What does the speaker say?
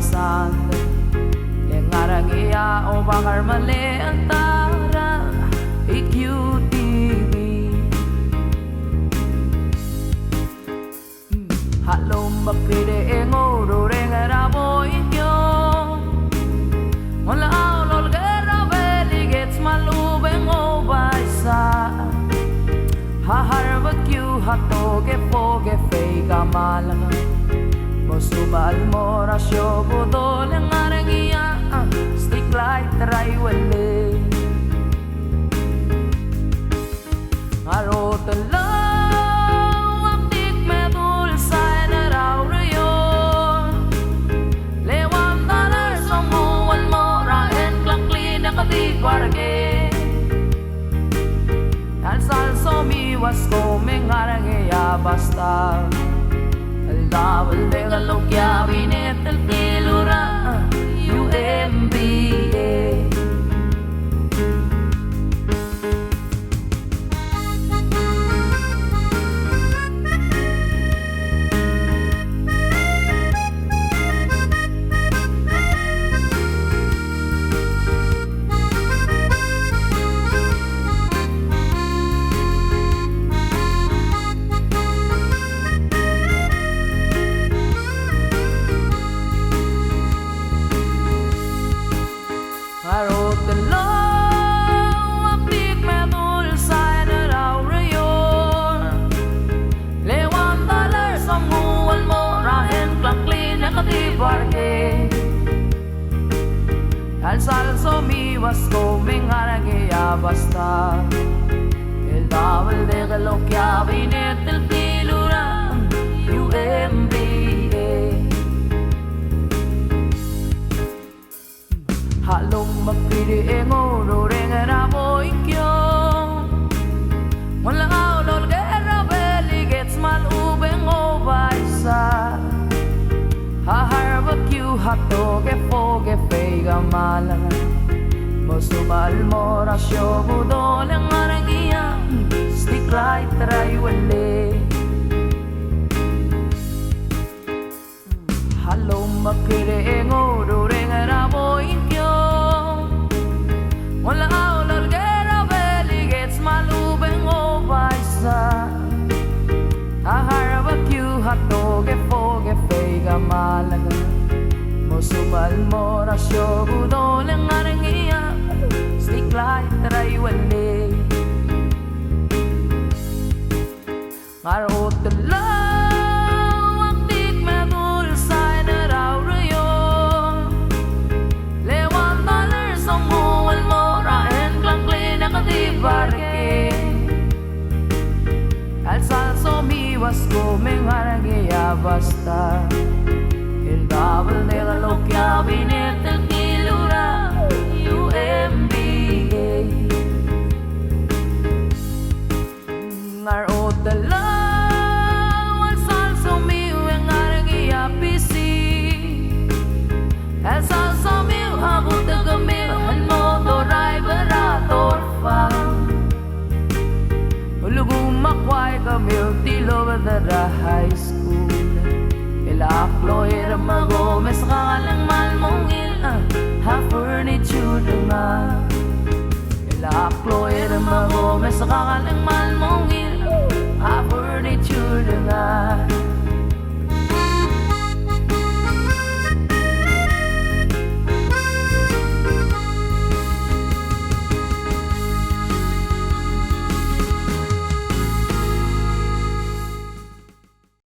pasan Lengarang iya o bakar mali antara IQTV Halom bakide engoro rengara boy kyo Wala aulol gara veli gets malubeng o baisa Barbecue hatoge foge feiga malanga Mosubal mora shobo dole ngarangia Stick light rai wele Arot alaw Aktik me dulsay na raw rayon $1 somuan mora En klakli na katiparge Al salso mi was mengarang ya basta El double de lo que abinet el kilura UMBA Al salso mi was mengarang ya basta El double de lo que abinet el kilura UMBA Halong magpili engoro rengara boy kyo Wala aulol gara veli gets malubeng o baisa Barbecue hatoge foge feiga malanga Mosubal mora shobo dole ngarangia Stick light rai wele Halom makire engoro rengara boy kyo Wala aulol gara veli gets malubeng o baisa Barbecue hatoge foge feiga malanga Mosubal mora shobu dole ngarangia Stick light rai wele Ngarot alaw Aktik me dulsay na raw rayon $1 somuan mora En klakli na katiparke Al salso mi was mengarang ya basta El double de lo que abinet el kilura UMBA Ngarot alaw Al salso mi mengarang ya PC El salso mi habut gamil Al moto driver atorfa Makway gamil tilo da high school El aklo era mago